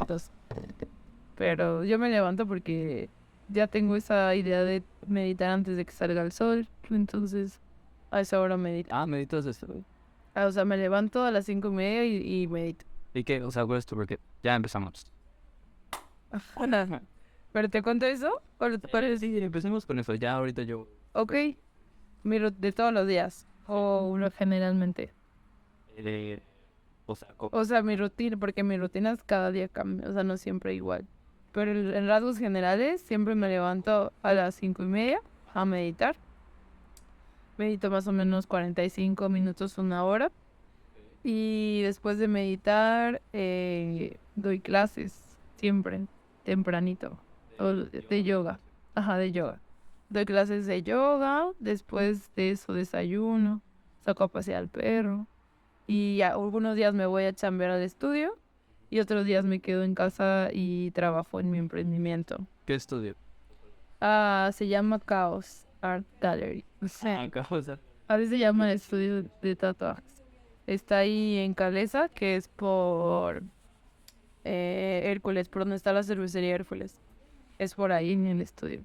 minutos. Pero yo me levanto porque ya tengo esa idea de meditar antes de que salga el sol. Entonces, a esa hora medito. Meditas esto. O sea, me levanto a las 5:30 y medito. ¿Y qué? O sea, ¿cuál es tu porque ya empezamos? ¿Pero te cuento eso? ¿O te parece? Sí, empecemos con eso. Ya ahorita yo... Ok, miro de todos los días. O uno generalmente. o sea, O sea, mi rutina, porque mi rutina es cada día cambia, o sea, no siempre igual. Pero en rasgos generales, siempre me levanto a las 5:30 a meditar. Medito más o menos 45 minutos, una hora. Y después de meditar, doy clases, siempre, tempranito, de yoga. Ajá, de yoga. Doy clases de yoga, después de eso desayuno, saco a pasear al perro. Y algunos días me voy a chambear al estudio y otros días me quedo en casa y trabajo en mi emprendimiento. ¿Qué estudio? Se llama Chaos Art Gallery. O sea, O sea, a veces se llama el estudio de tatuajes. Está ahí en Calesa, que es por Hércules, por donde está la cervecería Hércules. Es por ahí en el estudio.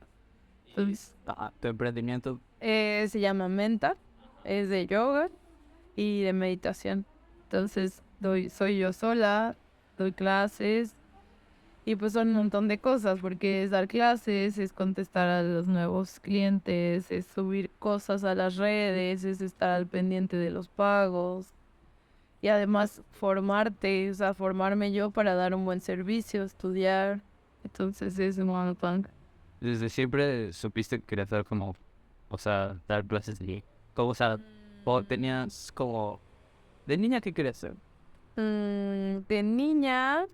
Entonces, tu emprendimiento. se llama Menta, es de yoga y de meditación. Entonces, soy yo sola, doy clases y pues son un montón de cosas, porque es dar clases, es contestar a los nuevos clientes, es subir cosas a las redes, es estar al pendiente de los pagos y además formarte, o sea, formarme yo para dar un buen servicio, estudiar. Entonces es un montón. Desde siempre supiste que querías dar como... O sea, dar clases de... Como, o sea, tenías como... ¿De niña qué querías ser? De niña,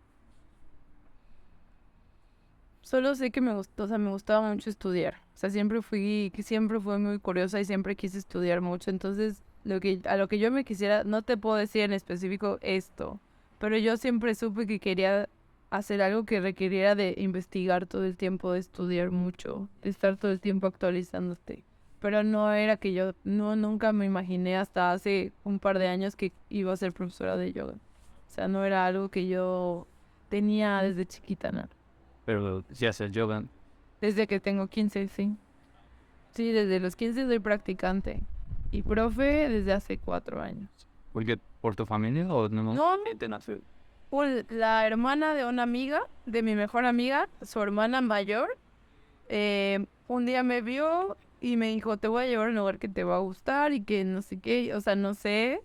solo sé que me gustó, o sea, me gustaba mucho estudiar. O sea, siempre fui muy curiosa y siempre quise estudiar mucho. Entonces, a lo que yo me quisiera, no te puedo decir en específico esto, pero yo siempre supe que quería hacer algo que requiriera de investigar todo el tiempo, de estudiar mucho, de estar todo el tiempo actualizándote. Pero no era que nunca me imaginé hasta hace un par de años que iba a ser profesora de yoga. O sea, no era algo que yo tenía desde chiquita, ¿no? Pero si haces yoga. Desde que tengo 15, sí. Sí, desde los 15 soy practicante. Y profe desde hace 4 años. Porque por tu familia o no? No, Te nació. la hermana de una amiga, de mi mejor amiga, su hermana mayor, un día me vio y me dijo, te voy a llevar a un lugar que te va a gustar y que no sé qué, o sea, no sé.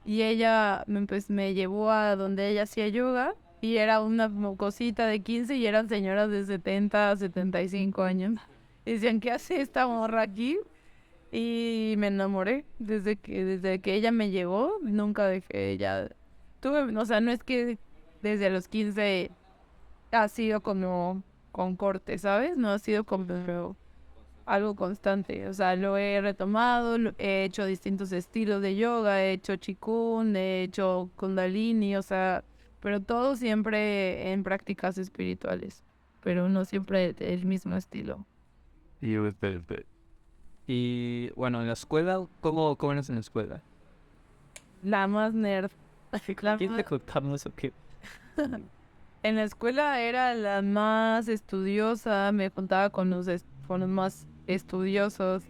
Y ella me llevó a donde ella hacía yoga y era una mocosita de 15 y eran señoras de 70, 75 años. Y decían, ¿qué hace esta morra aquí? Y me enamoré desde que ella me llevó, nunca dejé ya. O sea, no es que desde los 15 ha sido como con corte, ¿sabes? No ha sido como algo constante. O sea, lo he retomado, he hecho distintos estilos de yoga, he hecho Qigong, he hecho Kundalini, o sea, pero todo siempre en prácticas espirituales, pero no siempre el mismo estilo. Y bueno, en la escuela, ¿cómo eres en la escuela? La más nerd. La ¿Quién te más- contaba eso? ¿Qué? En la escuela era la más estudiosa, me juntaba con los más estudiosos.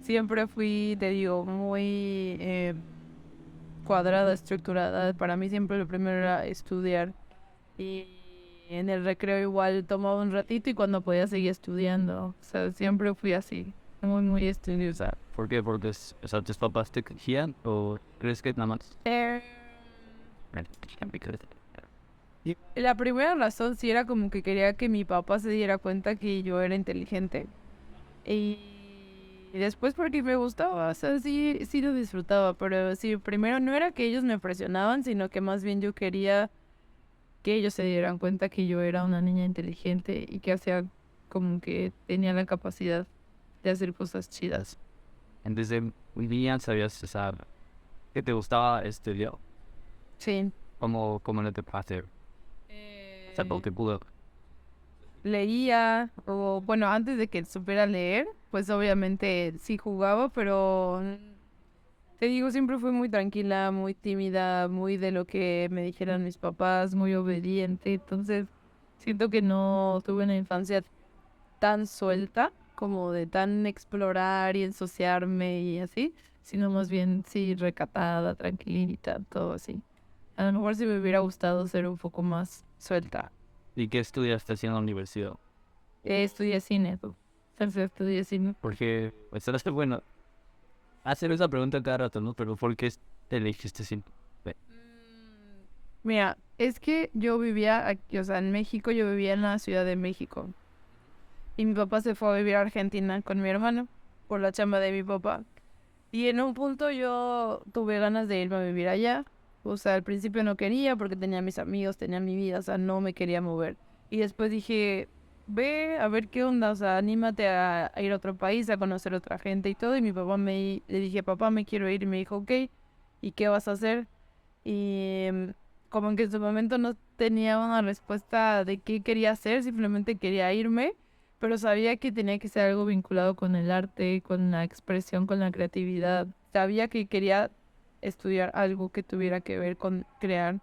Siempre fui, te digo, muy cuadrada, estructurada. Para mí siempre lo primero era estudiar. Y en el recreo igual tomaba un ratito y cuando podía seguir estudiando. O sea, siempre fui así, muy, muy estudiosa. ¿Por qué? Porque, o sea, tus papás te exigían o crees que nada más... Eh, la primera razón sí era como que quería que mi papá se diera cuenta que yo era inteligente. Y después porque me gustaba, o sea, sí lo disfrutaba, pero sí, primero no era que ellos me presionaban, sino que más bien yo quería que ellos se dieran cuenta que yo era una niña inteligente y que hacía como que tenía la capacidad de hacer cosas chidas. Entonces, muy bien sabías, o sea, que te gustaba estudiar. Sí. ¿Cómo no te pasa? O sea, ¿cómo te pudo? Leía, o bueno, antes de que supiera leer, pues obviamente sí jugaba, pero Te digo, siempre fui muy tranquila, muy tímida, muy de lo que me dijeran mis papás, muy obediente. Entonces, siento que no tuve una infancia tan suelta como de tan explorar y ensociarme y así, sino más bien, sí, recatada, tranquilita, todo así. A lo mejor sí me hubiera gustado ser un poco más suelta. ¿Y qué estudiaste así en la universidad? Estudié cine, entonces estudié cine. Porque, pues, bueno, hacer esa pregunta cada rato, ¿no? Pero ¿por qué te elegiste cine? Mira, es que yo vivía aquí, o sea, en México, yo vivía en la Ciudad de México. Y mi papá se fue a vivir a Argentina con mi hermano por la chamba de mi papá. Y en un punto yo tuve ganas de irme a vivir allá. O sea, al principio no quería porque tenía mis amigos, tenía mi vida, o sea, no me quería mover. Y después dije, ve a ver qué onda, o sea, anímate a ir a otro país, a conocer otra gente y todo. Y mi papá le dije, papá, me quiero ir. Y me dijo, ok, ¿y qué vas a hacer? Y como que en su momento no tenía una respuesta de qué quería hacer, simplemente quería irme, pero sabía que tenía que ser algo vinculado con el arte, con la expresión, con la creatividad. Sabía que quería estudiar algo que tuviera que ver con crear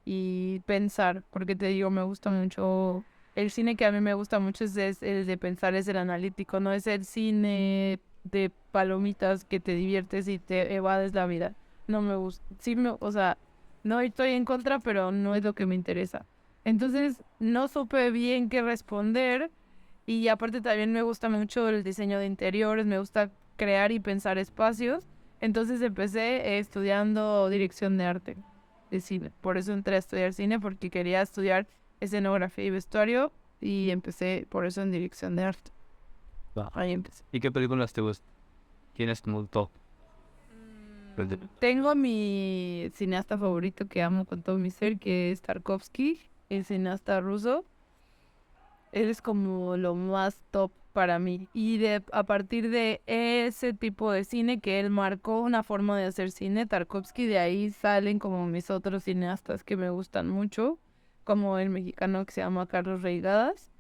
y pensar, porque te digo, me gusta mucho, el cine que a mí me gusta mucho es el de pensar, es el analítico, no es el cine de palomitas que te diviertes y te evades la vida. No me gusta, sí o sea, no estoy en contra, pero no es lo que me interesa. Entonces, no supe bien qué responder y aparte también me gusta mucho el diseño de interiores, me gusta crear y pensar espacios. Entonces empecé estudiando dirección de arte de cine. Por eso entré a estudiar cine, porque quería estudiar escenografía y vestuario y empecé por eso en dirección de arte. Va. Ahí empecé. ¿Y qué películas te gustan? ¿Quién es como top? Tengo mi cineasta favorito que amo con todo mi ser, que es Tarkovsky, el cineasta ruso. Él es como lo más top para mí. Y a partir de ese tipo de cine que él marcó una forma de hacer cine, Tarkovsky, de ahí salen como mis otros cineastas que me gustan mucho, como el mexicano que se llama Carlos Reigadas,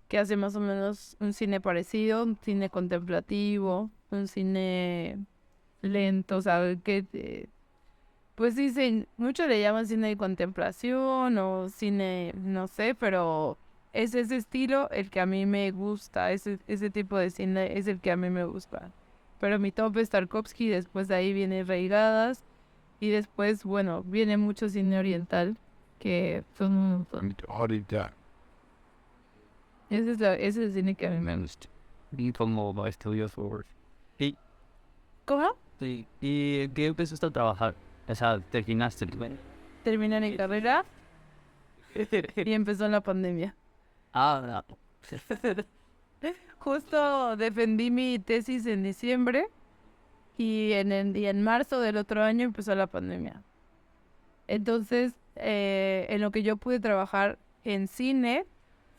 que hace más o menos un cine parecido, un cine contemplativo, un cine lento, o sea, pues dicen, muchos le llaman cine de contemplación o cine, no sé, pero es ese estilo el que a mí me gusta, ese tipo de cine es el que a mí me gusta. Pero mi top es Tarkovsky, después de ahí viene Reigadas y después, bueno, viene mucho cine oriental, que son un montón. Ese es el cine que a mí me gusta. Y como estudios for... ¿Y, ¿Cómo? sí, ¿y en qué empezaste a trabajar? O sea, terminaste. Terminé mi carrera y empezó la pandemia. Ah, Justo defendí mi tesis en diciembre y en marzo del otro año empezó la pandemia. Entonces, en lo que yo pude trabajar en cine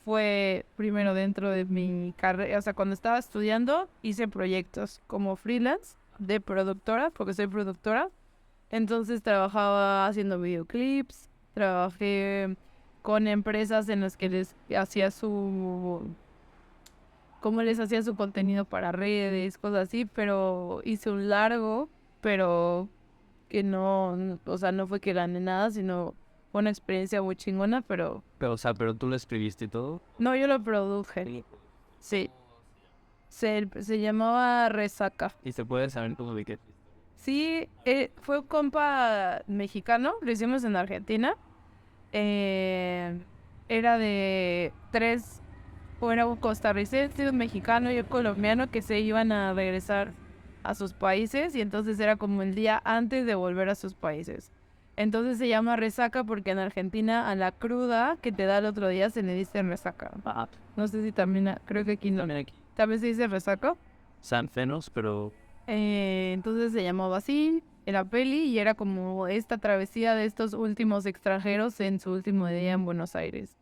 fue primero dentro de mi carrera, o sea, cuando estaba estudiando hice proyectos como freelance de productora, porque soy productora. Entonces trabajaba haciendo videoclips, trabajé con empresas en las que les hacía cómo les hacía su contenido para redes, cosas así, pero hice un largo, pero que o sea, no fue que gané nada, sino fue una experiencia muy chingona, pero pero, o sea, pero tú lo escribiste y todo. no, yo lo produje. Sí, se llamaba Resaca. Y se puede saber cómo de qué. Sí, fue un compa mexicano, lo hicimos en Argentina. Eh, Era de tres, o era un costarricense, un mexicano y un colombiano que se iban a regresar a sus países y entonces era como el día antes de volver a sus países. Entonces se llama resaca porque en Argentina a la cruda que te da el otro día se le dice resaca. Ah, No sé si también, creo que aquí no. también aquí. También se dice resaca. San Fenos, pero... Entonces se llamaba así, era peli y era como esta travesía de estos últimos extranjeros en su último día en Buenos Aires.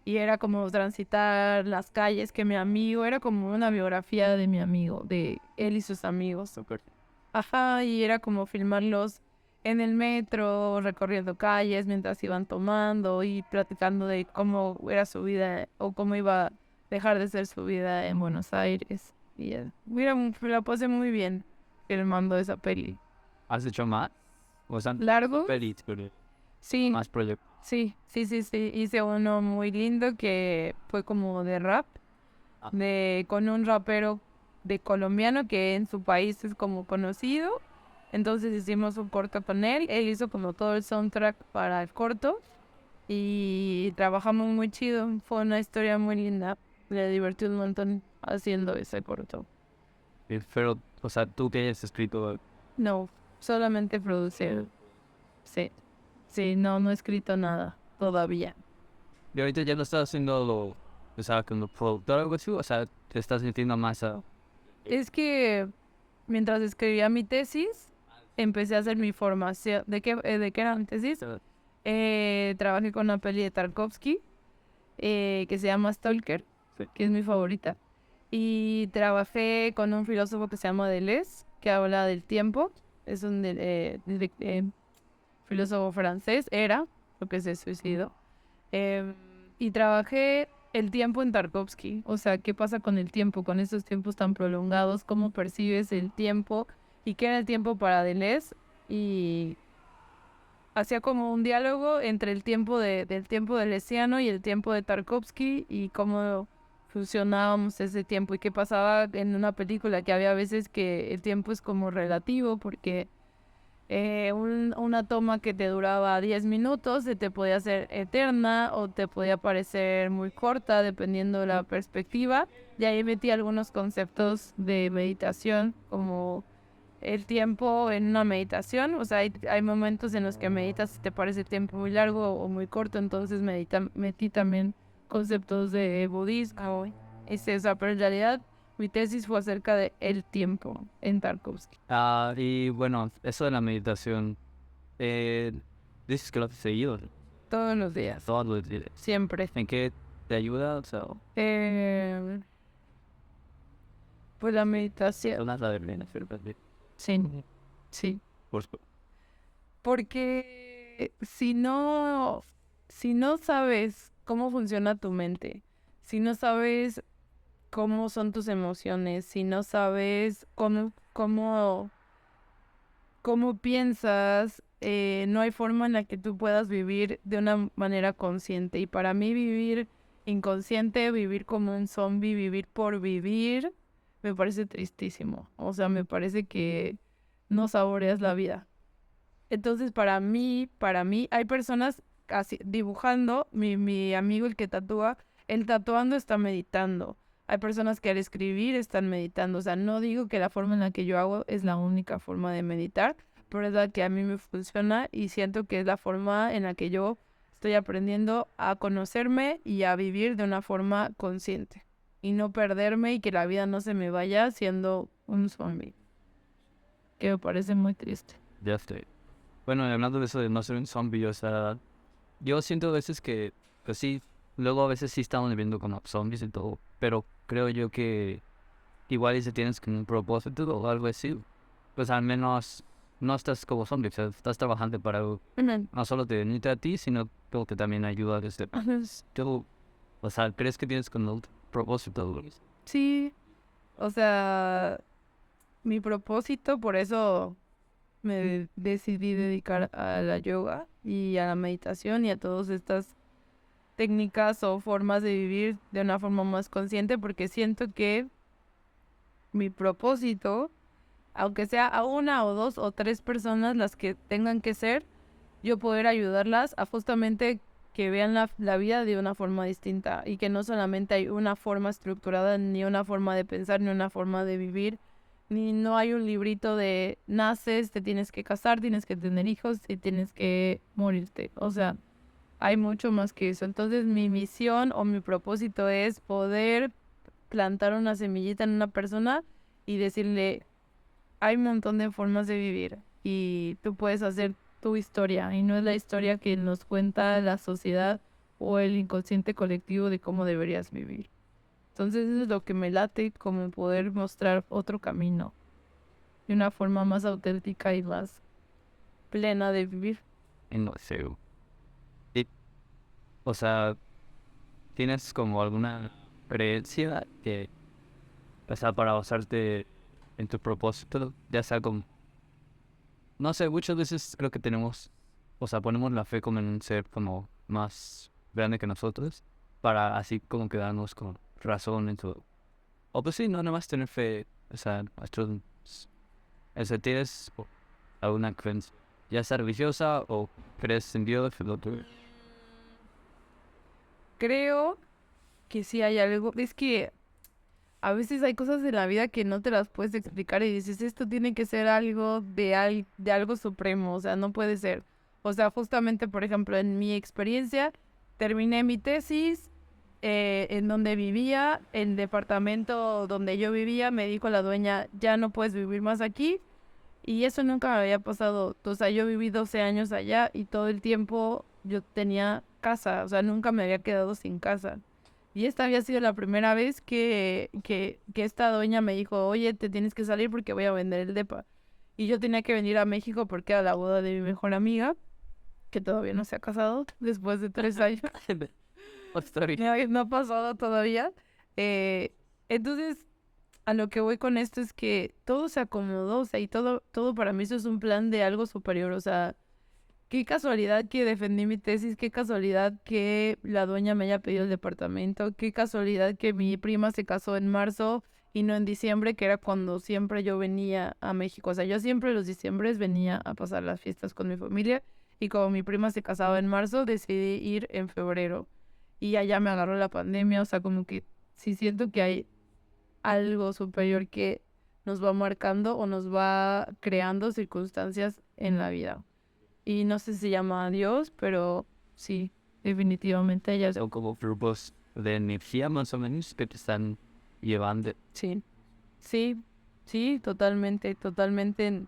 Y era como transitar las calles que mi amigo, era como una biografía de mi amigo, de él y sus amigos. Súper. Ajá, y era como filmarlos en el metro, recorriendo calles mientras iban tomando y platicando de cómo era su vida o cómo iba a dejar de ser su vida en Buenos Aires. Y mira, la pasé muy bien filmando esa peli. ¿Has hecho más? O sea, ¿Largos? pelis, pero Sí, más proyectos. sí. Hice uno muy lindo que fue como de rap, Ah. con un rapero de colombiano que en su país es como conocido. Entonces hicimos un corto con él. Él hizo como todo el soundtrack para el corto y trabajamos muy chido. Fue una historia muy linda. Me divertí un montón haciendo ese corto. Pero, o sea, tú que hayas escrito, No, solamente producir. Sí, sí, no he escrito nada todavía. y ahorita ya no estás haciendo o sea, como productor o algo así, o sea, te estás metiendo más a... Es que mientras escribía mi tesis, empecé a hacer mi formación. ¿De qué era mi tesis? Trabajé con una peli de Tarkovsky que se llama Stalker, Sí. que es mi favorita. Y trabajé con un filósofo que se llama Deleuze, que habla del tiempo. Es un filósofo francés, era, lo que se suicidó. Em, y trabajé el tiempo en Tarkovsky. O sea, ¿qué pasa con el tiempo, con esos tiempos tan prolongados? ¿Cómo percibes el tiempo? ¿Y qué era el tiempo para Deleuze? Y hacía como un diálogo entre el tiempo del tiempo deleuziano y el tiempo de Tarkovsky y cómo fusionábamos ese tiempo y qué pasaba en una película, que había veces que el tiempo es como relativo porque una toma que te duraba 10 minutos se te podía hacer eterna o te podía parecer muy corta dependiendo de la perspectiva. Y ahí metí algunos conceptos de meditación como el tiempo en una meditación. O sea, hay momentos en los que meditas y te parece el tiempo muy largo o muy corto, entonces metí también conceptos de budismo. O sea, pero en realidad mi tesis fue acerca de el tiempo en Tarkovsky. Ah, y bueno, eso de la meditación, eh, dices que lo has seguido Todos los días, todos los días. siempre. ¿En qué te ayuda? O sea, Eh, pues la meditación, una la de bien, sí, sí. por supuesto. Porque si no sabes cómo funciona tu mente, si no sabes cómo son tus emociones, si no sabes cómo piensas, no hay forma en la que tú puedas vivir de una manera consciente. Y para mí vivir inconsciente, vivir como un zombie, vivir por vivir, me parece tristísimo. O sea, me parece que no saboreas la vida. Entonces, para mí, hay personas así dibujando, mi amigo el que tatúa, él tatuando está meditando. Hay personas que al escribir están meditando. O sea, no digo que la forma en la que yo hago es la única forma de meditar, pero es la que a mí me funciona y siento que es la forma en la que yo estoy aprendiendo a conocerme y a vivir de una forma consciente y no perderme y que la vida no se me vaya siendo un zombie, que me parece muy triste. Ya estoy. Bueno, y hablando de eso de no ser un zombie, o sea, yo siento a veces que, pues sí, luego a veces sí estamos viviendo como zombies y todo, pero creo yo que igual y si tienes como un propósito o algo así, pues al menos no estás como zombie, o sea, estás trabajando para algo. No solo te bendice a ti, sino que también ayuda a este. Tú, o sea, ¿crees que tienes como un propósito? Sí, o sea, mi propósito, por eso me decidí dedicar a la yoga y a la meditación y a todas estas técnicas o formas de vivir de una forma más consciente, porque siento que mi propósito, aunque sea a una o dos o tres personas las que tengan que ser, yo poder ayudarlas a justamente que vean la vida de una forma distinta y que no solamente hay una forma estructurada, ni una forma de pensar, ni una forma de vivir, ni no hay un librito de naces, te tienes que casar, tienes que tener hijos y tienes que morirte. O sea, hay mucho más que eso. Entonces mi misión o mi propósito es poder plantar una semillita en una persona y decirle, hay un montón de formas de vivir y tú puedes hacer tu historia y no es la historia que nos cuenta la sociedad o el inconsciente colectivo de cómo deberías vivir. Entonces eso es lo que me late, como poder mostrar otro camino de una forma más auténtica y más plena de vivir. No sé. Y, o sea, ¿tienes como alguna creencia que, o sea, para basarte en tu propósito, ya sea como no sé, muchas veces creo que tenemos, o sea, ponemos la fe como en un ser como más grande que nosotros, para así como quedarnos con razón en todo. O pues sí, no, nada más tener fe, o sea, nuestros, o sea, tienes alguna creencia, ya sea religiosa o crees en Dios, Creo que sí hay algo. Es que a veces hay cosas en la vida que no te las puedes explicar y dices, esto tiene que ser algo de algo supremo, o sea, no puede ser. O sea, justamente, por ejemplo, en mi experiencia, terminé mi tesis en donde vivía, el departamento donde yo vivía, me dijo la dueña, ya no puedes vivir más aquí. Y eso nunca me había pasado. O sea, yo viví 12 años allá y todo el tiempo yo tenía casa, o sea, nunca me había quedado sin casa. Y esta había sido la primera vez que esta dueña me dijo, oye, te tienes que salir porque voy a vender el depa. Y yo tenía que venir a México porque era la boda de mi mejor amiga, que todavía no se ha casado, después de 3 años. No ha pasado todavía. Eh, entonces, a lo que voy con esto es que todo se acomodó, o sea, y todo para mí eso es un plan de algo superior, o sea, qué casualidad que defendí mi tesis, qué casualidad que la dueña me haya pedido el departamento, qué casualidad que mi prima se casó en marzo y no en diciembre, que era cuando siempre yo venía a México. O sea, yo siempre los diciembres venía a pasar las fiestas con mi familia y como mi prima se casaba en marzo, decidí ir en febrero. Y allá me agarró la pandemia, o sea, como que sí siento que hay algo superior que nos va marcando o nos va creando circunstancias en la vida. Y no sé si se llama Dios, pero sí, definitivamente ella es... o como grupos de energía más o menos que te están llevando. Sí, sí, sí, totalmente, totalmente.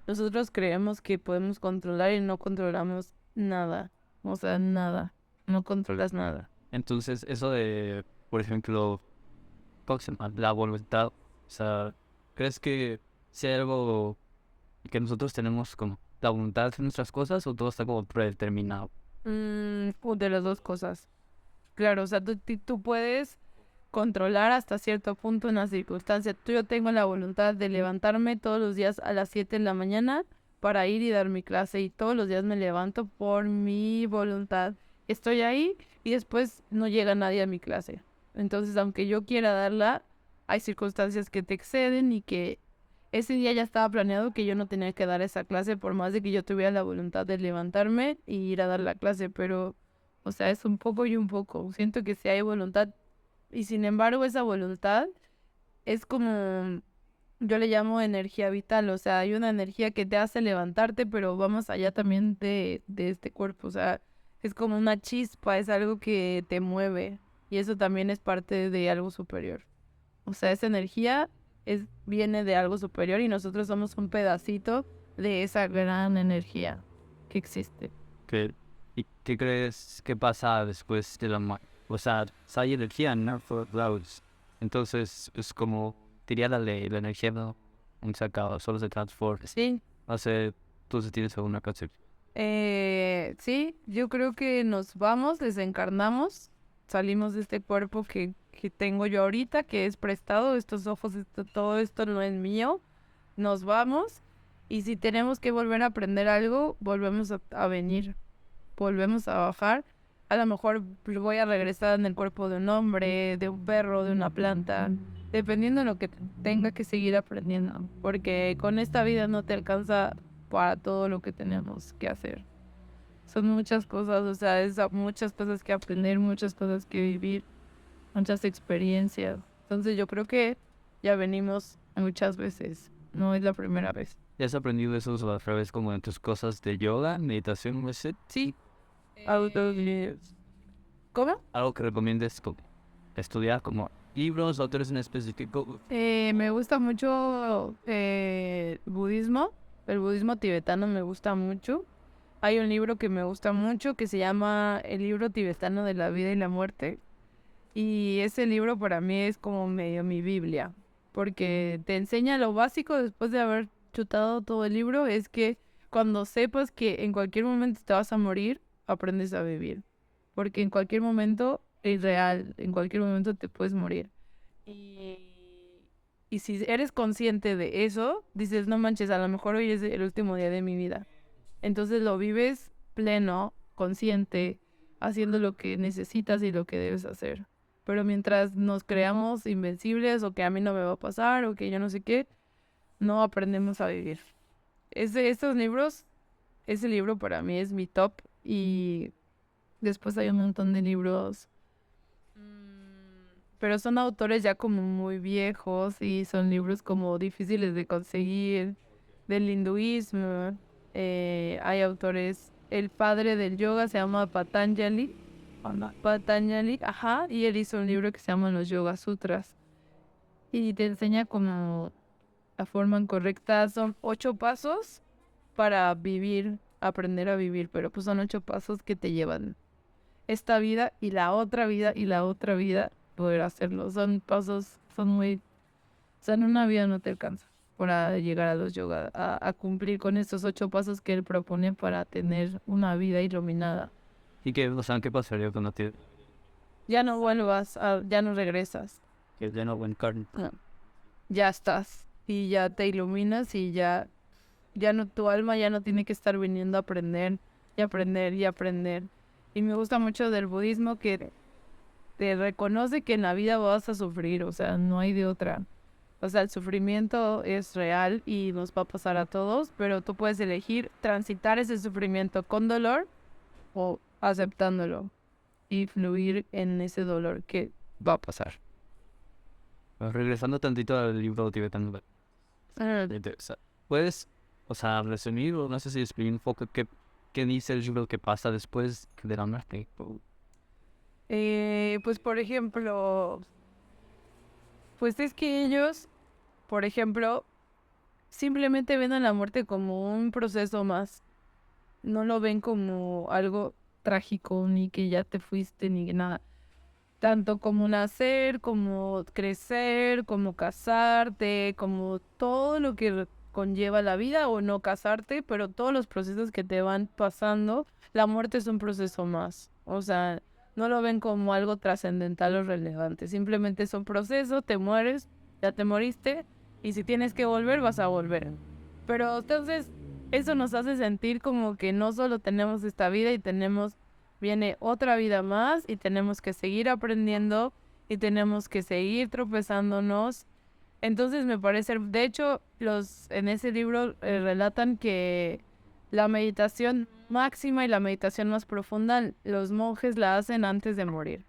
Nosotros creemos que podemos controlar y no controlamos nada. O sea, nada. No controlas nada. Entonces, eso de, por ejemplo, ¿cómo se llama? La voluntad, o sea, ¿crees que sea algo que nosotros tenemos como la voluntad de hacer nuestras cosas o todo está como predeterminado? De las dos cosas. Claro, o sea, tú puedes controlar hasta cierto punto una circunstancia. Yo tengo la voluntad de levantarme todos los días a las 7 de la mañana para ir y dar mi clase y todos los días me levanto por mi voluntad. Estoy ahí y después no llega nadie a mi clase. Entonces, aunque yo quiera darla, hay circunstancias que te exceden y que ese día ya estaba planeado que yo no tenía que dar esa clase por más de que yo tuviera la voluntad de levantarme y ir a dar la clase, pero, o sea, es un poco y un poco. Siento que si hay voluntad y sin embargo esa voluntad es como, yo le llamo energía vital, o sea, hay una energía que te hace levantarte, pero va más allá también de este cuerpo, o sea, es como una chispa, es algo que te mueve y eso también es parte de algo superior. O sea, esa energía viene de algo superior y nosotros somos un pedacito de esa gran energía que existe. ¿Qué, ¿Y qué crees que pasa después de la muerte? O sea, hay energía en todos lados. Entonces, es como, diría la ley, la energía no se acaba, solo se transforma. Sí, O sea, tú si tienes alguna concepción. sí, yo creo que nos vamos, desencarnamos, salimos de este cuerpo que tengo yo ahorita, que es prestado, estos ojos, todo esto no es mío, nos vamos y si tenemos que volver a aprender algo, volvemos a venir, volvemos a bajar. A lo mejor voy a regresar en el cuerpo de un hombre, de un perro, de una planta, dependiendo de lo que tenga que seguir aprendiendo, porque con esta vida no te alcanza para todo lo que tenemos que hacer. Son muchas cosas, o sea, muchas cosas que aprender, muchas cosas que vivir, muchas experiencias. Entonces yo creo que ya venimos muchas veces, no es la primera vez. ¿Ya has aprendido eso a través como de tus cosas de yoga, meditación, no sé? Sí. ¿Cómo? Algo que recomiendes como estudiar como libros, autores en específico. Me gusta mucho budismo. El budismo tibetano me gusta mucho. Hay un libro que me gusta mucho que se llama El libro tibetano de la vida y la muerte. Y ese libro para mí es como medio mi Biblia, porque te enseña lo básico después de haber chutado todo el libro, es que cuando sepas que en cualquier momento te vas a morir, aprendes a vivir. Porque en cualquier momento es real, en cualquier momento te puedes morir. Y, Y si eres consciente de eso, dices, no manches, a lo mejor hoy es el último día de mi vida. Entonces lo vives pleno, consciente, haciendo lo que necesitas y lo que debes hacer. Pero mientras nos creamos invencibles o que a mí no me va a pasar o que yo no sé qué, no aprendemos a vivir. Estos libros, ese libro para mí es mi top y después hay un montón de libros, pero son autores ya como muy viejos y son libros como difíciles de conseguir, del hinduismo. Hay autores, el padre del yoga se llama Patanjali. Patanjali, ajá, y él hizo un libro que se llama Los Yoga Sutras y te enseña como la forma correcta. Son 8 pasos para vivir, aprender a vivir, pero pues son 8 pasos que te llevan esta vida y la otra vida y la otra vida poder hacerlo. Son pasos, son muy, o sea, en una vida no te alcanza para llegar a los yoga, a cumplir con estos 8 pasos que él propone para tener una vida iluminada. ¿Y qué, o sea, qué pasaría cuando te... Ya no vuelvas, ya no regresas. que ya no reencarne? Ya estás y ya te iluminas y ya no, tu alma ya no tiene que estar viniendo a aprender y aprender y aprender. Y me gusta mucho del budismo que te reconoce que en la vida vas a sufrir, o sea, no hay de otra. O sea, el sufrimiento es real y nos va a pasar a todos, pero tú puedes elegir transitar ese sufrimiento con dolor o aceptándolo y fluir en ese dolor que va a pasar. Regresando tantito al libro tibetano, ¿puedes, o sea, resumir o no sé si explicar un poco qué dice el libro que pasa después de la muerte? Pues por ejemplo, pues es que ellos, por ejemplo, simplemente ven a la muerte como un proceso más. No lo ven como algo trágico, ni que ya te fuiste, ni que nada. Tanto como nacer, como crecer, como casarte, como todo lo que conlleva la vida o no casarte, pero todos los procesos que te van pasando, la muerte es un proceso más. O sea, no lo ven como algo trascendental o relevante. Simplemente es un proceso, te mueres, ya te moriste, y si tienes que volver, vas a volver. Pero entonces, eso nos hace sentir como que no solo tenemos esta vida y viene otra vida más y tenemos que seguir aprendiendo y tenemos que seguir tropezándonos. Entonces me parece, de hecho, en ese libro relatan que la meditación máxima y la meditación más profunda, los monjes la hacen antes de morir.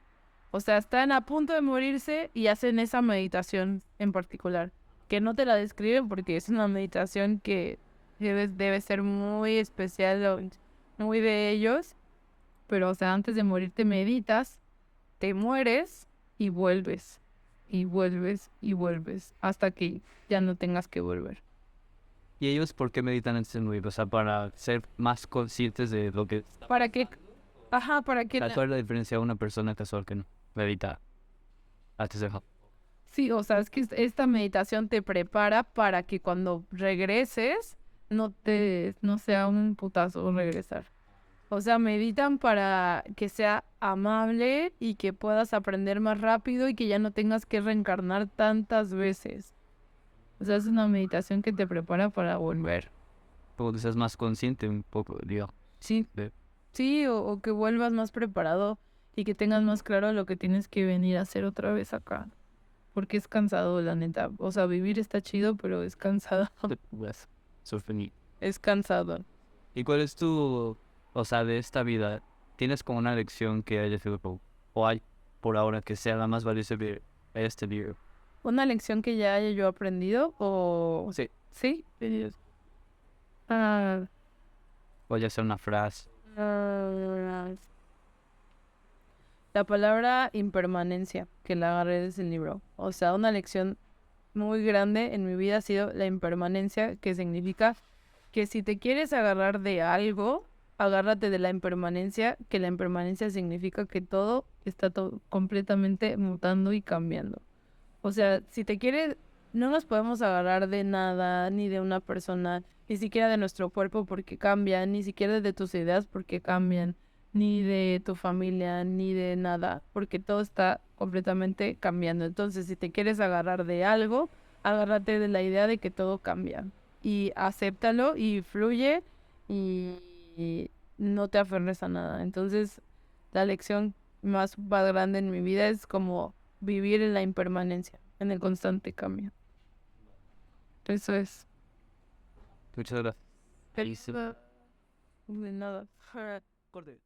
O sea, están a punto de morirse y hacen esa meditación en particular, que no te la describen porque es una meditación que debe ser muy especial o muy de ellos. Pero, o sea, antes de morir te meditas, te mueres y vuelves, y vuelves, y vuelves, hasta que ya no tengas que volver. ¿Y ellos por qué meditan antes de morir? O sea, para ser más conscientes de lo que... ¿Para qué? Ajá, para que... ¿Cuál es la diferencia de una persona casual que no medita antes de... Sí, o sea, es que esta meditación te prepara para que cuando regreses no sea un putazo regresar. O sea, meditan para que sea amable y que puedas aprender más rápido y que ya no tengas que reencarnar tantas veces. O sea, es una meditación que te prepara para volver. Porque seas más consciente un poco, digo. Sí, de- sí, o que vuelvas más preparado y que tengas más claro lo que tienes que venir a hacer otra vez acá. Porque es cansado, la neta. O sea, vivir está chido, pero es cansado. Pues, sufrir. Es cansado. ¿Y cuál es tu, o sea, de esta vida? ¿Tienes como una lección que hayas sido o hay por ahora que sea la más valiosa de este libro? ¿Una lección que ya haya yo aprendido o...? Sí. ¿Sí? Ah, O ya sea una frase. la palabra impermanencia, que la agarré de ese libro. O sea, una lección muy grande en mi vida ha sido la impermanencia, que significa que si te quieres agarrar de algo, agárrate de la impermanencia, que la impermanencia significa que todo está completamente mutando y cambiando. O sea, si te quieres, no nos podemos agarrar de nada, ni de una persona, ni siquiera de nuestro cuerpo porque cambian, ni siquiera de tus ideas porque cambian, ni de tu familia, ni de nada, porque todo está completamente cambiando. Entonces, si te quieres agarrar de algo, agárrate de la idea de que todo cambia y acéptalo y fluye y no te aferres a nada. Entonces, la lección más grande en mi vida es como vivir en la impermanencia, en el constante cambio. Eso es. Muchas gracias. Feliz. De nada. Corte.